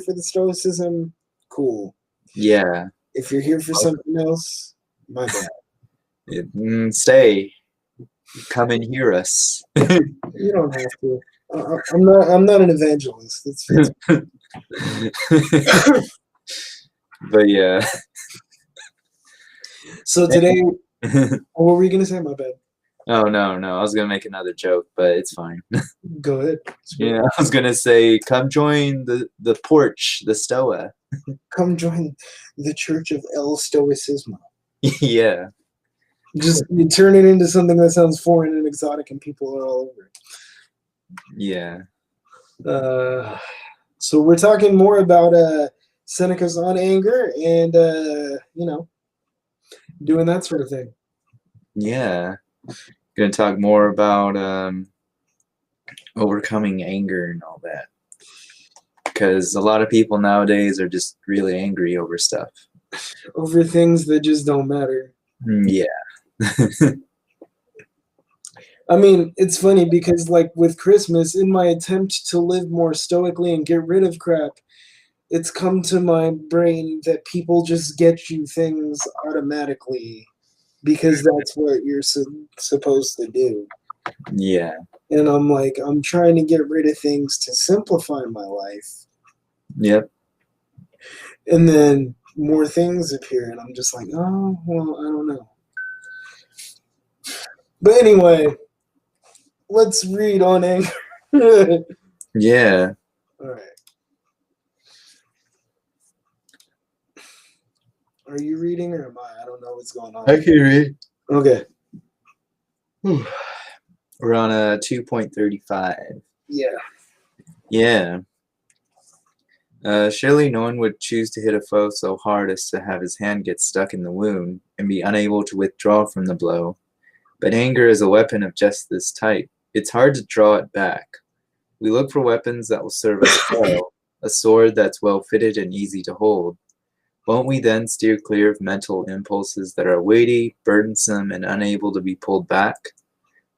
for the Stoicism, cool. Yeah. If you're here for something else, my bad. Stay. Come and hear us. You don't have to. I'm not an evangelist. It's But yeah. So today, what were you gonna say? My bad. Oh no, I was gonna make another joke, but it's fine. Go ahead. Yeah, I was gonna say, come join the porch, the Stoa. Come join the Church of El Stoicismo. Yeah. Just you turn it into something that sounds foreign and exotic, and people are all over it. Yeah. So we're talking more about Seneca's on anger and doing that sort of thing. Yeah. Gonna talk more about overcoming anger and all that. Because a lot of people nowadays are just really angry over stuff. Over things that just don't matter. Yeah. I mean, it's funny because, like, with Christmas, in my attempt to live more stoically and get rid of crap, it's come to my brain that people just get you things automatically because that's what you're supposed to do. Yeah. And I'm like, I'm trying to get rid of things to simplify my life. Yep. And then more things appear, and I'm just like, oh, well, I don't know. But anyway, let's read on anger. Yeah. All right. Are you reading or am I? I don't know what's going on. I can read. Okay. We're on a 2.35. Yeah. Yeah. Surely no one would choose to hit a foe so hard as to have his hand get stuck in the wound and be unable to withdraw from the blow. But anger is a weapon of just this type. It's hard to draw it back. We look for weapons that will serve us well, a sword that's well fitted and easy to hold. Won't we then steer clear of mental impulses that are weighty, burdensome, and unable to be pulled back?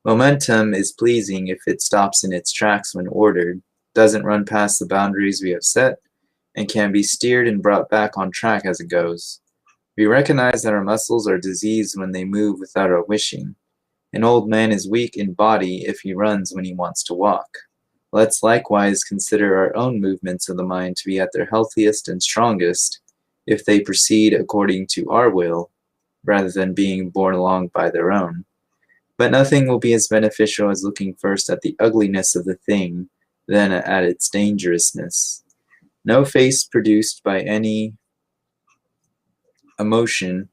Momentum is pleasing if it stops in its tracks when ordered, doesn't run past the boundaries we have set, and can be steered and brought back on track as it goes. We recognize that our muscles are diseased when they move without our wishing. An old man is weak in body if he runs when he wants to walk. Let's likewise consider our own movements of the mind to be at their healthiest and strongest if they proceed according to our will, rather than being borne along by their own. But nothing will be as beneficial as looking first at the ugliness of the thing, then at its dangerousness. No face produced by any emotion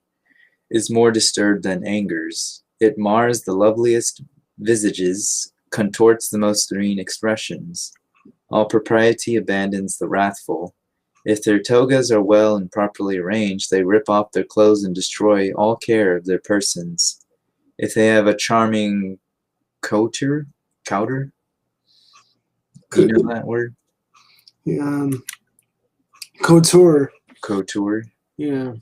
is more disturbed than anger's. It mars the loveliest visages, contorts the most serene expressions. All propriety abandons the wrathful. If their togas are well and properly arranged, they rip off their clothes and destroy all care of their persons. If they have a charming couture, you know that word? Couture. Couture. Yeah.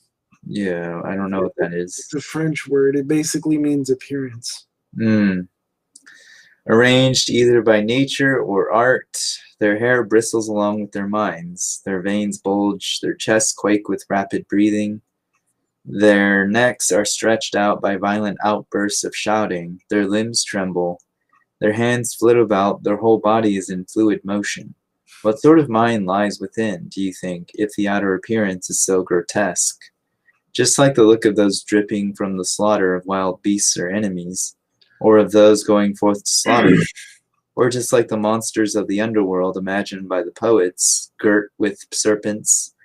Yeah, I don't know what that is. It's a French word. It basically means appearance. Arranged either by nature or art, their hair bristles along with their minds. Their veins bulge, their chests quake with rapid breathing. Their necks are stretched out by violent outbursts of shouting. Their limbs tremble. Their hands flit about. Their whole body is in fluid motion. What sort of mind lies within, do you think, if the outer appearance is so grotesque? Just like the look of those dripping from the slaughter of wild beasts or enemies, or of those going forth to slaughter, or just like the monsters of the underworld imagined by the poets, girt with serpents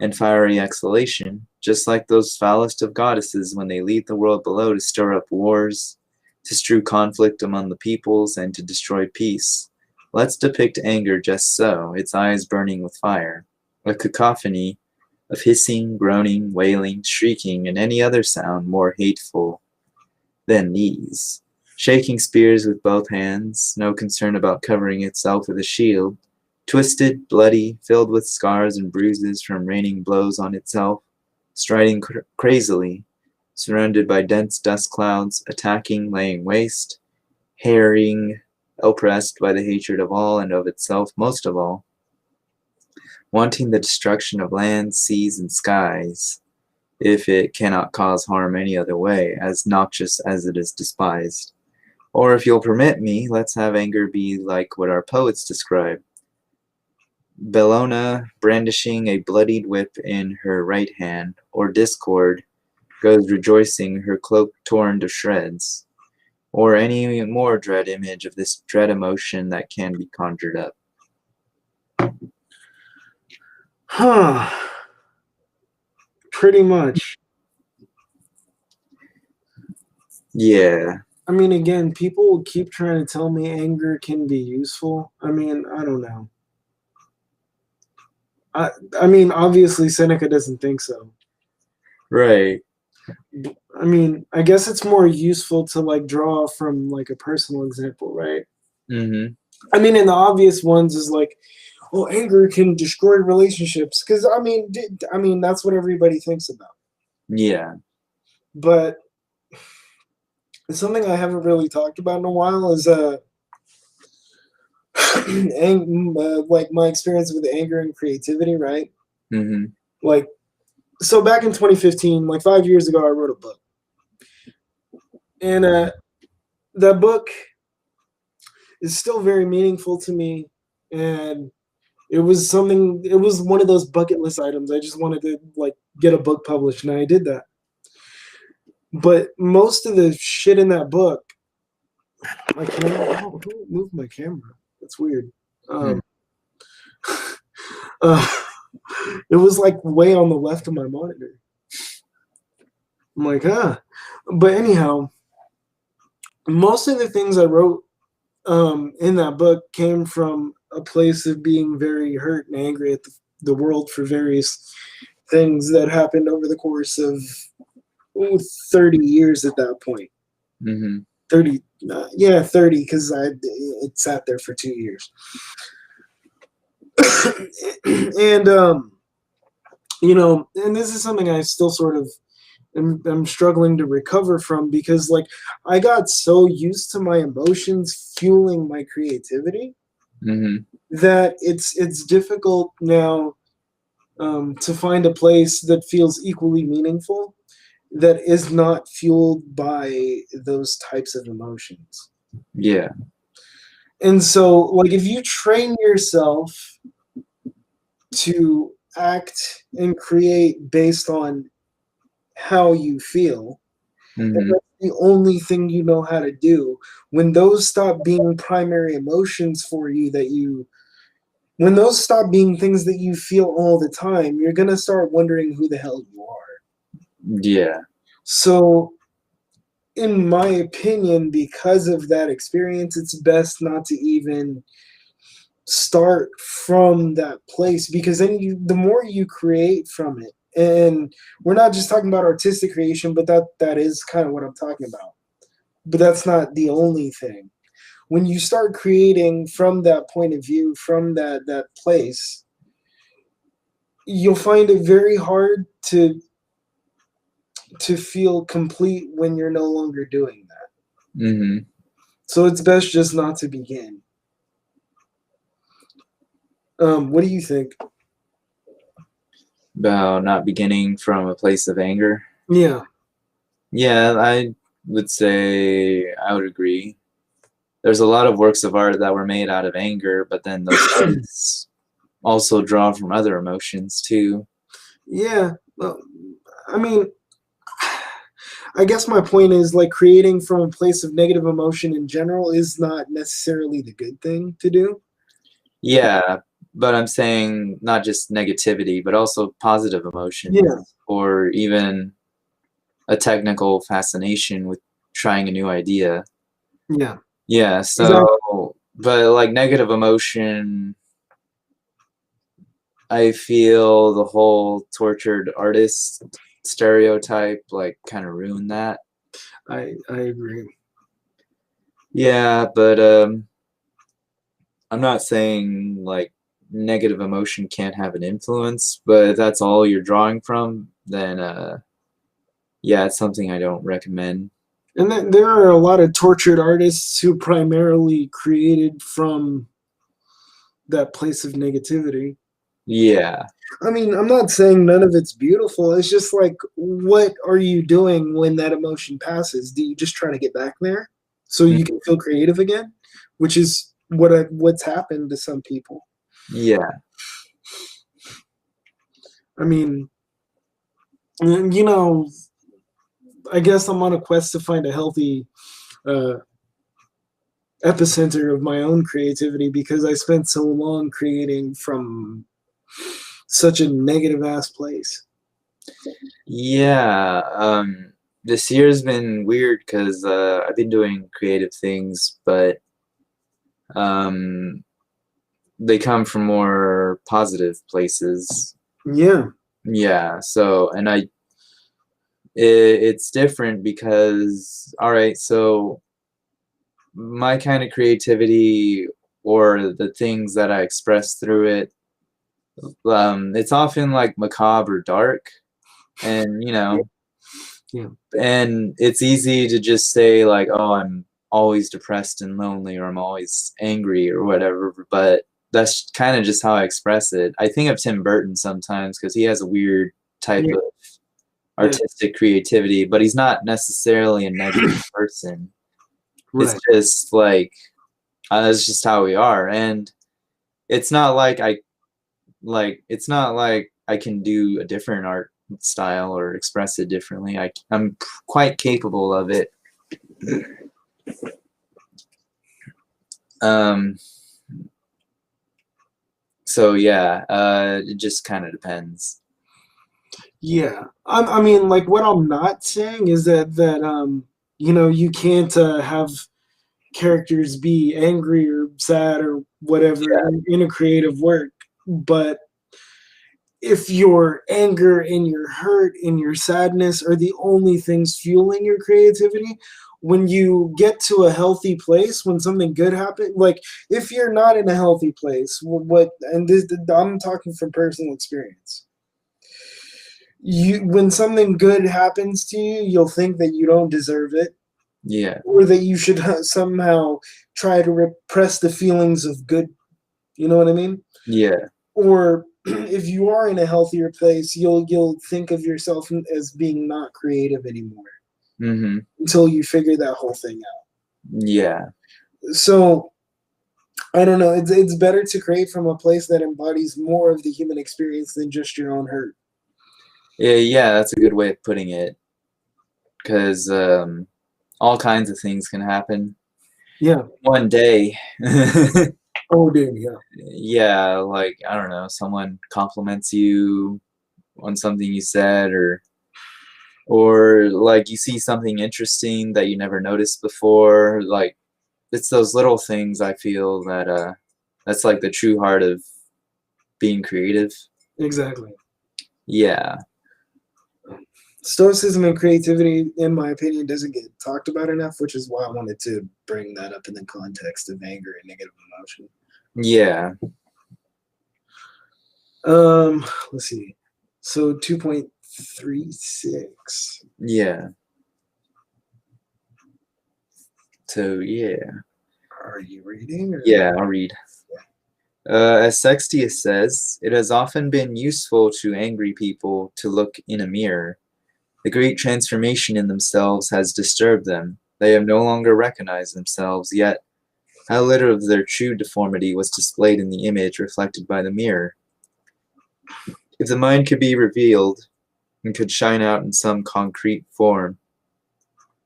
and fiery exhalation, just like those foulest of goddesses when they leave the world below to stir up wars, to strew conflict among the peoples, and to destroy peace. Let's depict anger just so, its eyes burning with fire, a cacophony of hissing, groaning, wailing, shrieking, and any other sound more hateful than these. Shaking spears with both hands, no concern about covering itself with a shield, twisted, bloody, filled with scars and bruises from raining blows on itself, striding crazily, surrounded by dense dust clouds, attacking, laying waste, harrying, oppressed by the hatred of all and of itself most of all. wanting the destruction of lands, seas, and skies, if it cannot cause harm any other way, as noxious as it is despised. Or if you'll permit me, let's have anger be like what our poets describe. Bellona brandishing a bloodied whip in her right hand, or Discord goes rejoicing, her cloak torn to shreds, or any more dread image of this dread emotion that can be conjured up. Huh. Pretty much. Yeah. I mean, again, people keep trying to tell me anger can be useful. I mean, I don't know. I mean, obviously Seneca doesn't think so. Right. I mean, I guess it's more useful to like draw from like a personal example, right? Mm-hmm. I mean, and the obvious ones is like, oh, anger can destroy relationships, because I mean that's what everybody thinks about. Yeah. But something I haven't really talked about in a while is like my experience with anger and creativity, right? Mm-hmm. Like, so back in 2015, like 5 years ago, I wrote a book, and that book is still very meaningful to me, and it was one of those bucket list items. I just wanted to like get a book published, and I did that. But most of the shit in that book, my camera, oh, don't move my camera. That's weird. Uh, it was like way on the left of my monitor. I'm like, But anyhow, most of the things I wrote in that book came from a place of being very hurt and angry at the world for various things that happened over the course of 30 years at that point. Mm-hmm. 30, 30, because it sat there for 2 years. And and this is something I still sort of I'm struggling to recover from, because like I got so used to my emotions fueling my creativity that it's difficult now to find a place that feels equally meaningful that is not fueled by those types of emotions. Yeah. And so like if you train yourself to act and create based on how you feel, and that's the only thing you know how to do, when those stop being primary emotions for you, when those stop being things that you feel all the time, you're going to start wondering who the hell you are. Yeah. So in my opinion, because of that experience, it's best not to even start from that place, because then the more you create from it, and we're not just talking about artistic creation, but that is kind of what I'm talking about, but that's not the only thing. When you start creating from that point of view, from that place, you'll find it very hard to feel complete when you're no longer doing that. So it's best just not to begin. What do you think about not beginning from a place of anger? Yeah, I would say I would agree. There's a lot of works of art that were made out of anger, but then those arts also draw from other emotions too. Yeah, well, I mean, I guess my point is like creating from a place of negative emotion in general is not necessarily the good thing to do. Yeah, but I'm saying not just negativity, but also positive emotions, or even a fascination with trying a new idea. Yeah, so, exactly. But like negative emotion, I feel the whole tortured artist stereotype like kind of ruined that. I agree. Yeah, but I'm not saying like negative emotion can't have an influence, but if that's all you're drawing from, then yeah, it's something I don't recommend. And then there are a lot of tortured artists who primarily created from that place of negativity. Yeah. I mean, I'm not saying none of it's beautiful. It's just like, what are you doing when that emotion passes? Do you just try to get back there so Mm, you can feel creative again? Which is what's happened to some people. yeah. I mean, you know, I guess I'm on a quest to find a healthy uh, epicenter of my own creativity because I spent so long creating from such a negative ass place. Yeah. This year's been weird because I've been doing creative things, but um, they come from more positive places. Yeah, Yeah. So, and it's different because, all right, so my kind of creativity or the things that I express through it, it's often like macabre or dark, and yeah, and it's easy to just say like, oh, I'm always depressed and lonely, or I'm always angry or whatever, but that's kind of just how I express it. I think of Tim Burton sometimes because he has a weird type yeah, of yeah. artistic creativity, but he's not necessarily a negative person. It's Right. just like that's just how we are, and it's not like it's not like I can do a different art style or express it differently. I'm quite capable of it. Um, so yeah, it just kind of depends. Yeah. I mean, like what I'm not saying is that you can't have characters be angry or sad or whatever Yeah, in a creative work, but if your anger and your hurt and your sadness are the only things fueling your creativity, when you get to a healthy place, when something good happens, like if you're not in a healthy place, and this, I'm talking from personal experience. When something good happens to you, you'll think that you don't deserve it, yeah, or that you should somehow try to repress the feelings of good. You know what I mean? yeah. Or if you are in a healthier place, you'll think of yourself as being not creative anymore Mm-hmm. until you figure that whole thing out. Yeah, So I don't know. It's better to create from a place that embodies more of the human experience than just your own hurt. yeah, yeah. That's a good way of putting it, because all kinds of things can happen Yeah. one day. Oh, dude. Yeah. Yeah, like I don't know, someone compliments you on something you said, or like you see something interesting that you never noticed before. Like it's those little things I feel that that's like the true heart of being creative. Exactly. Yeah. Stoicism and creativity, in my opinion, doesn't get talked about enough, which is why I wanted to bring that up in the context of anger and negative emotion. Yeah. Let's see. So 2.36. Yeah. So yeah. Are you reading or? Yeah, I'll read. As Sextius says, it has often been useful to angry people to look in a mirror. The great transformation in themselves has disturbed them. They have no longer recognized themselves, yet how little of their true deformity was displayed in the image reflected by the mirror. If the mind could be revealed and could shine out in some concrete form,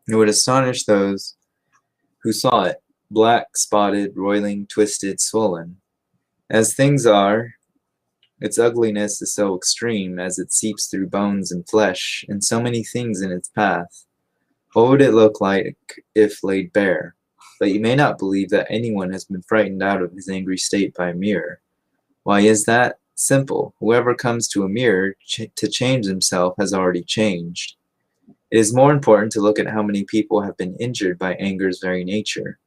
it would astonish those who saw it, black, spotted, roiling, twisted, swollen. As things are, its ugliness is so extreme as it seeps through bones and flesh, and so many things in its path. What would it look like if laid bare? But you may not believe that anyone has been frightened out of his angry state by a mirror. Why is that? Simple. Whoever comes to a mirror to change himself has already changed. It is more important to look at how many people have been injured by anger's very nature.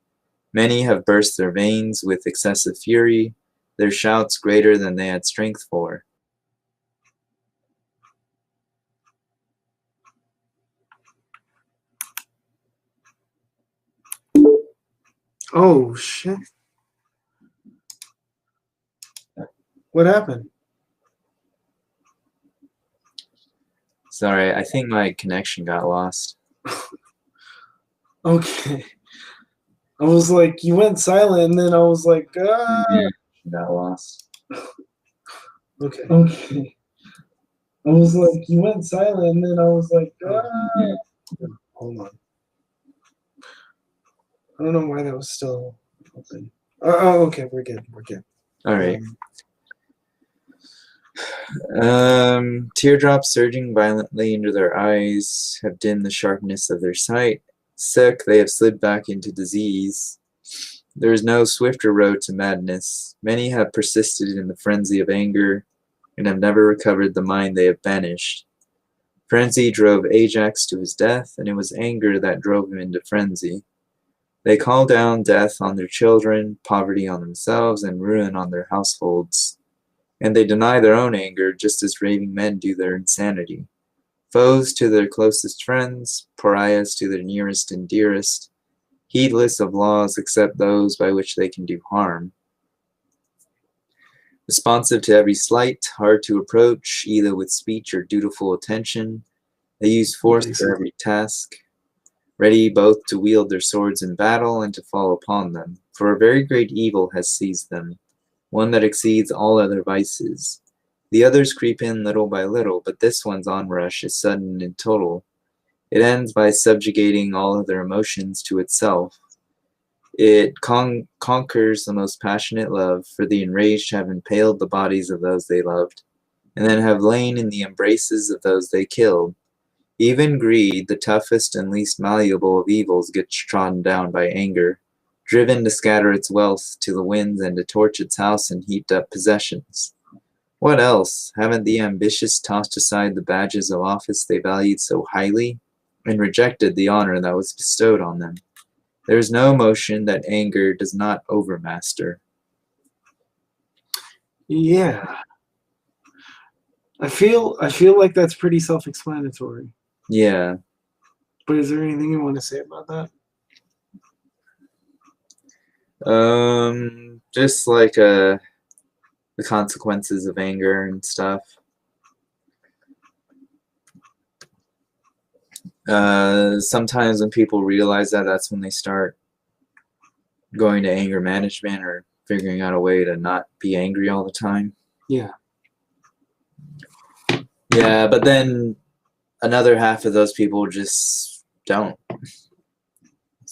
Many have burst their veins with excessive fury, their shouts greater than they had strength for. Oh shit! What happened? Sorry, I think my connection got lost. Okay. I was like, you went silent, and then I was like, ah. Yeah, got lost. Okay. Okay. I was like, you went silent, and then I was like, ah. Hold on. I don't know why that was still open. Oh, okay, we're good. We're good. All right. Teardrops surging violently into their eyes have dimmed the sharpness of their sight. Sick, they have slid back into disease. There is no swifter road to madness. Many have persisted in the frenzy of anger and have never recovered the mind they have banished. Frenzy drove Ajax to his death, and it was anger that drove him into frenzy. They call down death on their children, poverty on themselves, and ruin on their households. And they deny their own anger just as raving men do their insanity. Foes to their closest friends, pariahs to their nearest and dearest, heedless of laws except those by which they can do harm. Responsive to every slight, hard to approach, either with speech or dutiful attention, they use force for every task, ready both to wield their swords in battle and to fall upon them, for a very great evil has seized them, one that exceeds all other vices. The others creep in little by little, but this one's onrush is sudden and total. It ends by subjugating all other emotions to itself. It conquers the most passionate love, for the enraged have impaled the bodies of those they loved, and then have lain in the embraces of those they killed. Even greed, the toughest and least malleable of evils, gets trodden down by anger, driven to scatter its wealth to the winds and to torch its house and heaped up possessions. What else? Haven't the ambitious tossed aside the badges of office they valued so highly, and rejected the honor that was bestowed on them? There is no emotion that anger does not overmaster. Yeah. I feel like that's pretty self-explanatory. Yeah. But is there anything you want to say about that? Just like the consequences of anger and stuff. Sometimes when people realize that, that's when they start going to anger management or figuring out a way to not be angry all the time. Yeah. Yeah, but then another half of those people just don't.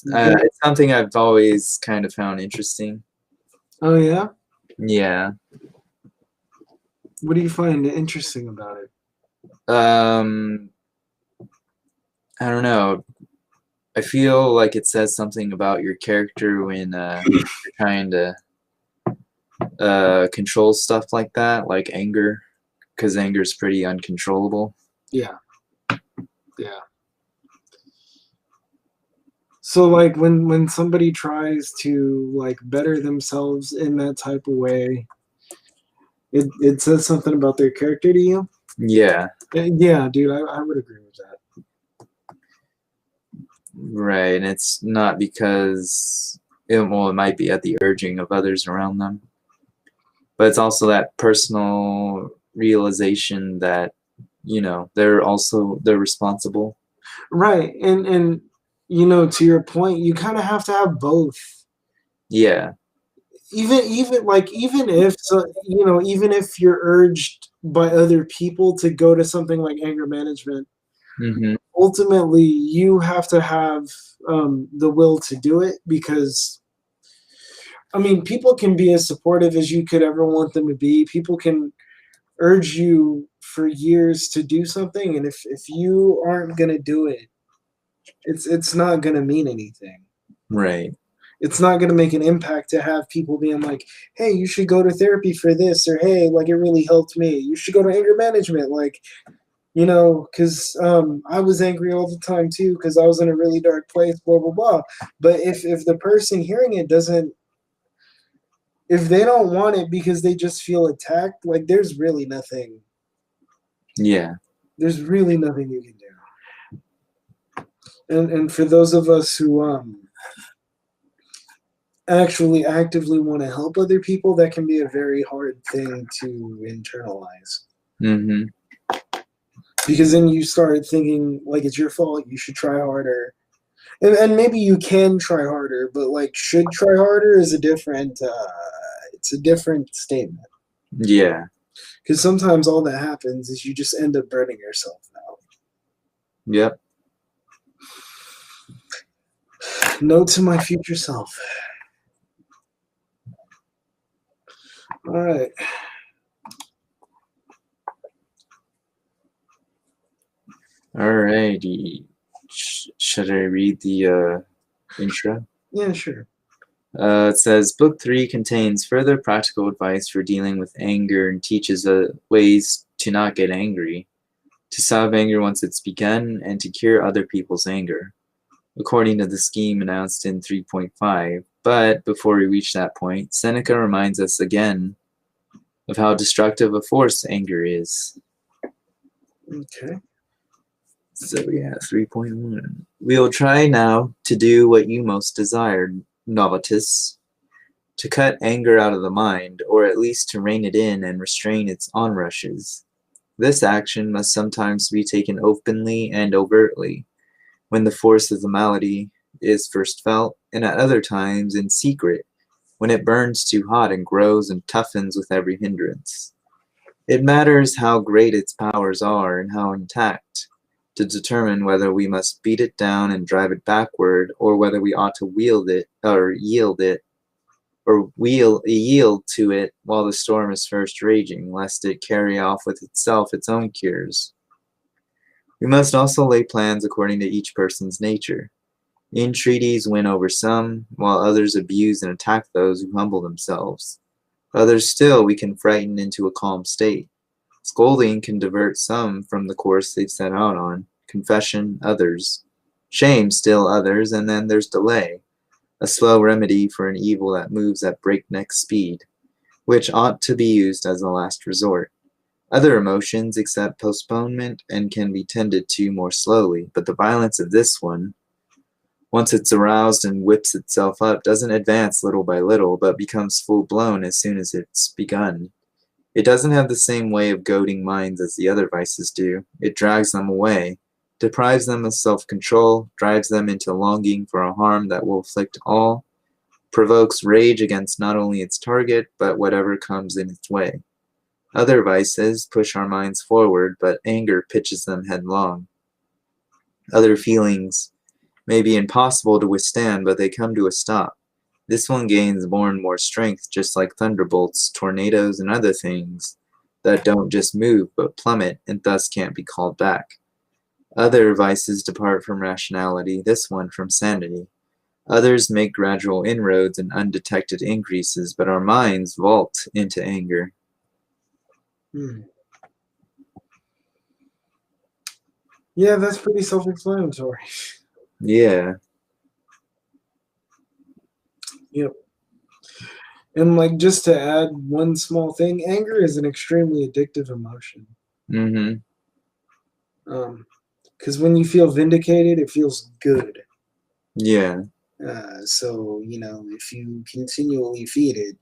It's something I've always kind of found interesting. Oh, yeah? Yeah. What do you find interesting about it? I don't know. I feel like it says something about your character when you're trying to control stuff like that, like anger, because anger is pretty uncontrollable. Yeah. Yeah. So like when somebody tries to like better themselves in that type of way, it says something about their character to you? Yeah. Yeah, dude, I would agree with that. Right, and it's not because it might be at the urging of others around them, but it's also that personal realization that they're responsible. Right. And to your point, you kind of have to have both. Yeah. Even if you're urged by other people to go to something like anger management, ultimately you have to have the will to do it, because I mean, people can be as supportive as you could ever want them to be. People can urge you for years to do something, and if you aren't gonna do it, it's not gonna mean anything. Right. It's not gonna make an impact to have people being like, hey, you should go to therapy for this, or hey, like, it really helped me. You should go to anger management, like, because I was angry all the time too, because I was in a really dark place, blah blah blah. But if the person hearing it doesn't, if they don't want it because they just feel attacked, like, there's really nothing. Yeah. There's really nothing you can do. And for those of us who actually actively want to help other people, that can be a very hard thing to internalize. Because then you start thinking like it's your fault. You should try harder, and maybe you can try harder, but like should try harder is a different. It's a different statement. Yeah. Because sometimes all that happens is you just end up burning yourself out. Yep. Note to my future self. All right. Alrighty. Should I read the intro? Yeah, sure. It says Book 3 contains further practical advice for dealing with anger and teaches ways to not get angry, to stop anger once it's begun, and to cure other people's anger, according to the scheme announced in 3.5. But before we reach that point, Seneca reminds us again of how destructive a force anger is. Okay. So we have 3.1. We'll try now to do what you most desired, novitus, to cut anger out of the mind, or at least to rein it in and restrain its onrushes. This action must sometimes be taken openly and overtly, when the force of the malady is first felt, and at other times in secret, when it burns too hot and grows and toughens with every hindrance. It matters how great its powers are and how intact, to determine whether we must beat it down and drive it backward, or whether we ought to yield to it while the storm is first raging, lest it carry off with itself its own cures. We must also lay plans according to each person's nature. Entreaties win over some, while others abuse and attack those who humble themselves. Others still we can frighten into a calm state. Scolding can divert some from the course they've set out on, confession others, shame still others, and then there's delay, a slow remedy for an evil that moves at breakneck speed, which ought to be used as a last resort. Other emotions accept postponement and can be tended to more slowly, but the violence of this one, once it's aroused and whips itself up, doesn't advance little by little, but becomes full-blown as soon as it's begun. It doesn't have the same way of goading minds as the other vices do. It drags them away, deprives them of self-control, drives them into longing for a harm that will afflict all, provokes rage against not only its target, but whatever comes in its way. Other vices push our minds forward, but anger pitches them headlong. Other feelings may be impossible to withstand, but they come to a stop. This one gains more and more strength, just like thunderbolts, tornadoes, and other things that don't just move but plummet and thus can't be called back. Other vices depart from rationality, this one from sanity. Others make gradual inroads and undetected increases, but our minds vault into anger. Yeah, that's pretty self-explanatory. Yeah. Yep. And like just to add one small thing, anger is an extremely addictive emotion. Mm-hmm. Because when you feel vindicated, it feels good. Yeah. So if you continually feed it,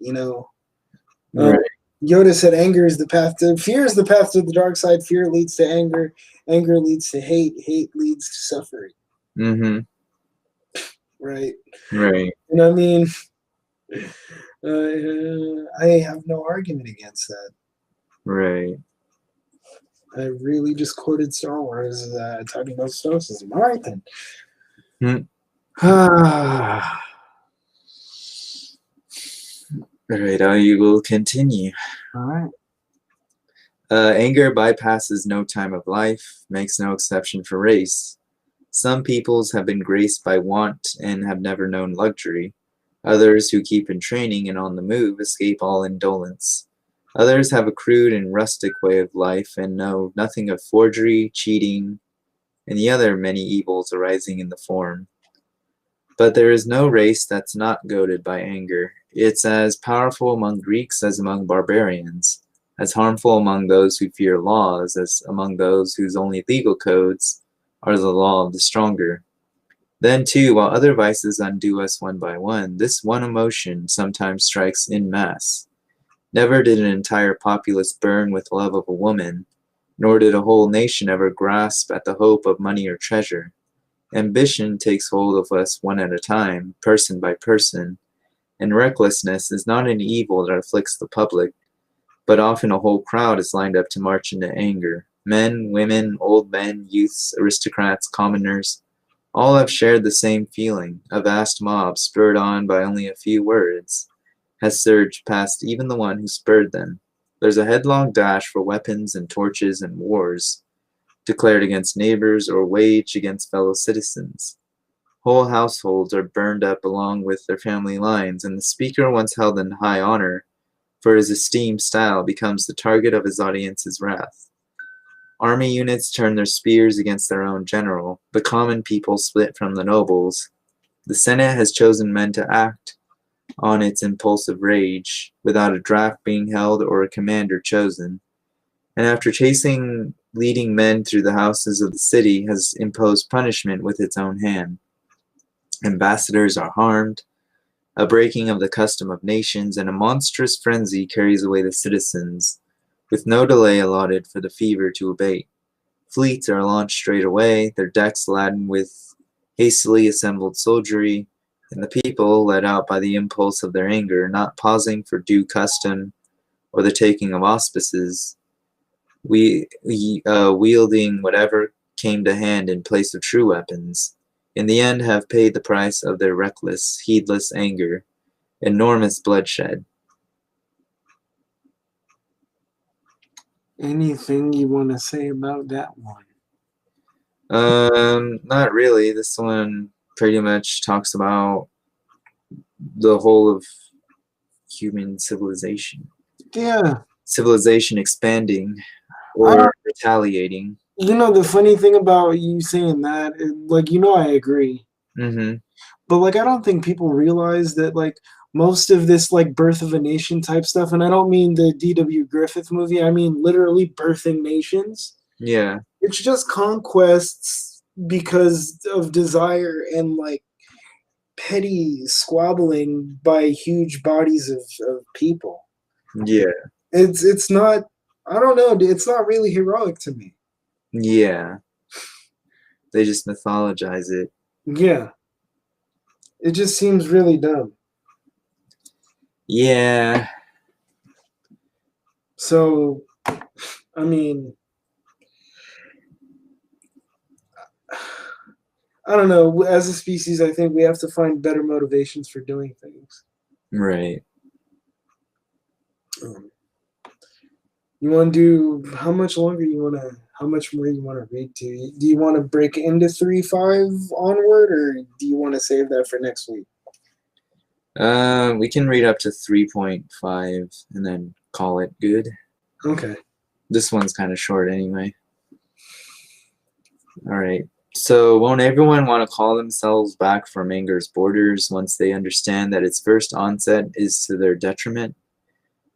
Right. Yoda said, "Anger is the path to fear is the path to the dark side. Fear leads to anger. Anger leads to hate. Hate leads to suffering." Mm-hmm. Right. Right. And I mean, I have no argument against that. Right. I really just quoted Star Wars talking about Stoicism. All right then. Alright, I will continue. All right. Anger bypasses no time of life, makes no exception for race. Some peoples have been graced by want and have never known luxury. Others who keep in training and on the move escape all indolence. Others have a crude and rustic way of life and know nothing of forgery, cheating, and the other many evils arising in the form. But there is no race that's not goaded by anger. It's as powerful among Greeks as among barbarians, as harmful among those who fear laws as among those whose only legal codes are the law of the stronger. Then, too, while other vices undo us one by one, this one emotion sometimes strikes en masse. Never did an entire populace burn with love of a woman, nor did a whole nation ever grasp at the hope of money or treasure. Ambition takes hold of us one at a time, person by person, and recklessness is not an evil that afflicts the public, but often a whole crowd is lined up to march into anger. Men, women, old men, youths, aristocrats, commoners, all have shared the same feeling. A vast mob, spurred on by only a few words, has surged past even the one who spurred them. There's a headlong dash for weapons and torches and wars, declared against neighbors or waged against fellow citizens. Whole households are burned up along with their family lines, and the speaker once held in high honor for his esteemed style becomes the target of his audience's wrath. Army units turn their spears against their own general. The common people split from the nobles. The Senate has chosen men to act on its impulsive rage, without a draft being held or a commander chosen. And after chasing leading men through the houses of the city, has imposed punishment with its own hand. Ambassadors are harmed, a breaking of the custom of nations, and a monstrous frenzy carries away the citizens, with no delay allotted for the fever to abate. Fleets are launched straight away, their decks laden with hastily assembled soldiery, and the people, led out by the impulse of their anger, not pausing for due custom or the taking of auspices, wielding whatever came to hand in place of true weapons, in the end have paid the price of their reckless, heedless anger, enormous bloodshed. Anything you want to say about that one? Not really. This one pretty much talks about the whole of human civilization. Yeah. Civilization expanding I don't, or retaliating. the funny thing about you saying that, like, I agree. Mm-hmm. But, like, I don't think people realize that, like, most of this, like, birth of a nation type stuff, and I don't mean the D.W. Griffith movie, I mean literally birthing nations. Yeah. It's just conquests because of desire and, like, petty squabbling by huge bodies of people. Yeah. It's not, I don't know, it's not really heroic to me. Yeah. They just mythologize it. Yeah. It just seems really dumb. Yeah. So, I mean, I don't know. As a species, I think we have to find better motivations for doing things. Right. You want to do, how much longer you want to, how much more you want to read to? Do you want to break into 3.5 onward, or do you want to save that for next week? We can read up to 3.5 and then call it good. Okay. This one's kind of short anyway. All right. So, won't everyone want to call themselves back from anger's borders once they understand that its first onset is to their detriment?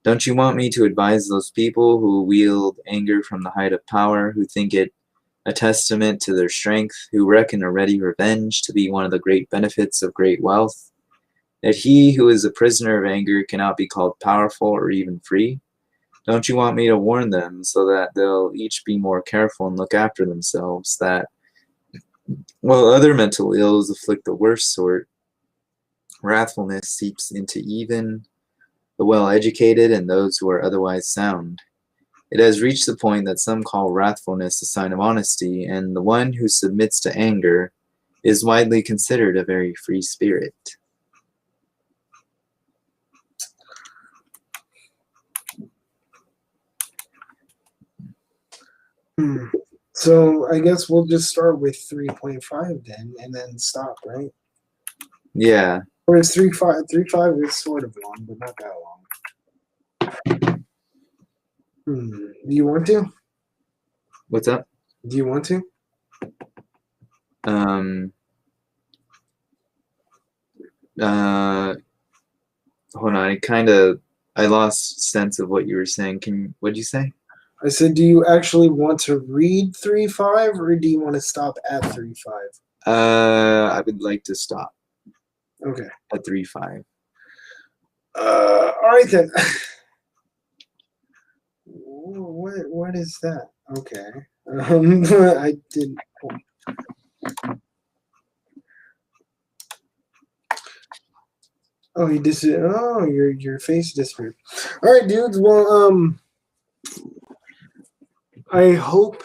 Don't you want me to advise those people who wield anger from the height of power, who think it a testament to their strength, who reckon a ready revenge to be one of the great benefits of great wealth, that he who is a prisoner of anger cannot be called powerful or even free? Don't you want me to warn them so that they'll each be more careful and look after themselves, that while other mental ills afflict the worst sort, wrathfulness seeps into even the well-educated and those who are otherwise sound. It has reached the point that some call wrathfulness a sign of honesty, and the one who submits to anger is widely considered a very free spirit. So I guess we'll just start with 3.5 then, and then stop, right? Yeah. Or is 3.5? 3.5 is sort of long, but not that long. Do you want to? What's up? Do you want to? Hold on. I lost sense of what you were saying. What'd you say? I said, do you actually want to read 3.5, or do you want to stop at 3.5? I would like to stop. Okay. At 3.5. All right then. What is that? Okay. I didn't. Oh, Oh, your face disappeared. All right, dudes. Well, I hope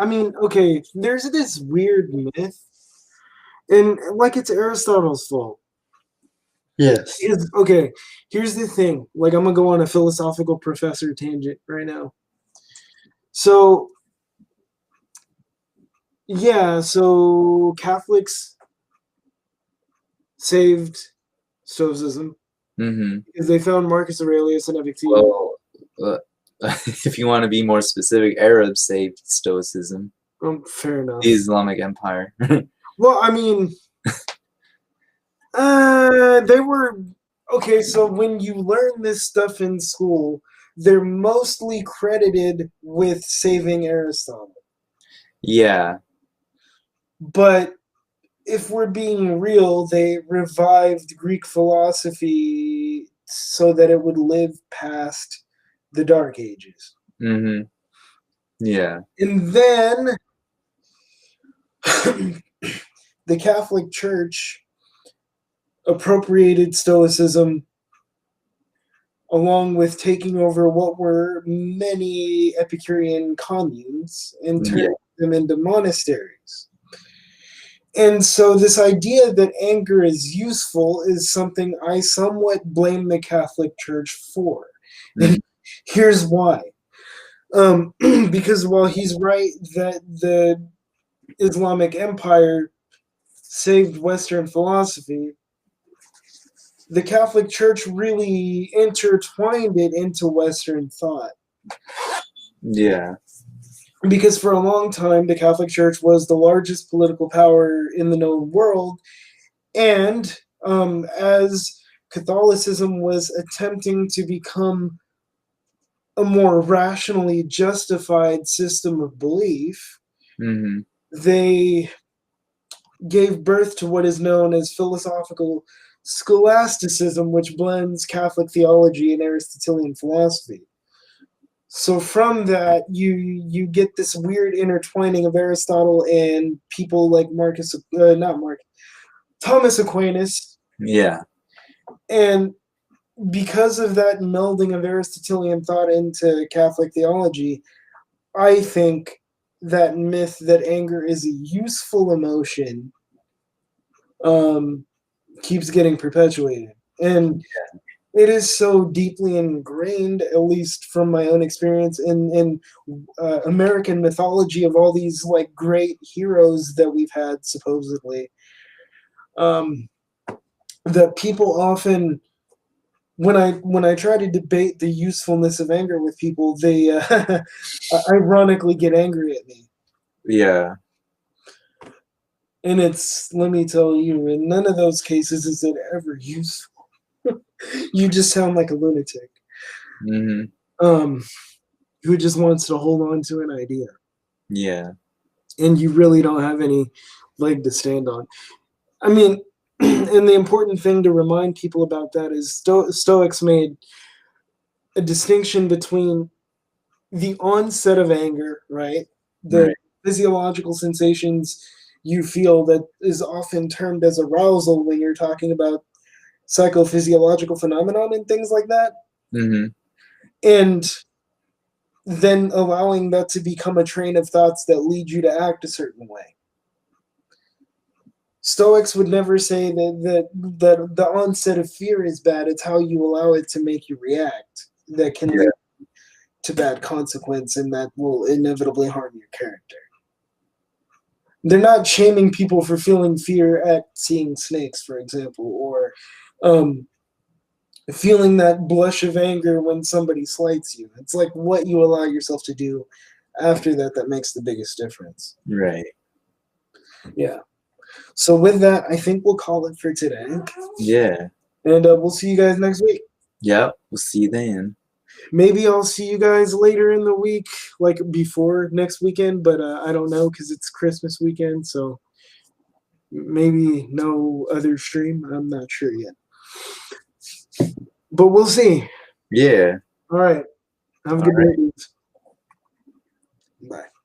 I mean, okay. There's this weird myth, and like it's Aristotle's fault. Yes. Okay. Here's the thing. Like, I'm gonna go on a philosophical professor tangent right now. So yeah, so Catholics saved Stoicism Mm-hmm. because they found Marcus Aurelius and Epictetus. Well, uh, if you want to be more specific, Arabs saved Stoicism, Fair enough. the Islamic Empire. Well, I mean, they were okay. So when you learn this stuff in school, they're mostly credited with saving Aristotle. Yeah. But if we're being real, they revived Greek philosophy so that it would live past the Dark Ages. Mm-hmm. Yeah. And then the Catholic Church appropriated Stoicism along with taking over what were many Epicurean communes and Yeah. turning them into monasteries. And so, this idea that anger is useful is something I somewhat blame the Catholic Church for. Mm-hmm. And here's why. Because while he's right that the Islamic Empire saved Western philosophy, the Catholic Church really intertwined it into Western thought. Yeah. Because for a long time, the Catholic Church was the largest political power in the known world. And as Catholicism was attempting to become a more rationally justified system of belief, Mm-hmm. they gave birth to what is known as philosophical scholasticism, which blends Catholic theology and Aristotelian philosophy. So from that, you get this weird intertwining of Aristotle and people like Thomas Aquinas, Yeah. and because of that melding of Aristotelian thought into Catholic theology, I think that myth that anger is a useful emotion keeps getting perpetuated. And it is so deeply ingrained, at least from my own experience, in American mythology of all these like great heroes that we've had supposedly. That people often, when I try to debate the usefulness of anger with people, they ironically get angry at me. Yeah. And it's, let me tell you, in none of those cases is it ever useful. You just sound like a lunatic. Mm-hmm. Who just wants to hold on to an idea. Yeah. And you really don't have any leg to stand on. I mean, and the important thing to remind people about that is Stoics made a distinction between the onset of anger, right? The Right. physiological sensations you feel that is often termed as arousal when you're talking about psychophysiological phenomenon and things like that. Mm-hmm. And then allowing that to become a train of thoughts that lead you to act a certain way. Stoics would never say that the onset of fear is bad. It's how you allow it to make you react that can lead to bad consequence, and that will inevitably harm your character. They're not shaming people for feeling fear at seeing snakes, for example, or feeling that blush of anger when somebody slights you. It's like what you allow yourself to do after that makes the biggest difference. Right. Yeah. So with that, I think we'll call it for today. Yeah. And we'll see you guys next week. Yep. We'll see you then. Maybe I'll see you guys later in the week, like before next weekend, but I don't know because it's Christmas weekend, so maybe no other stream. I'm not sure yet. But we'll see. Yeah. All right. Have a good day. Bye.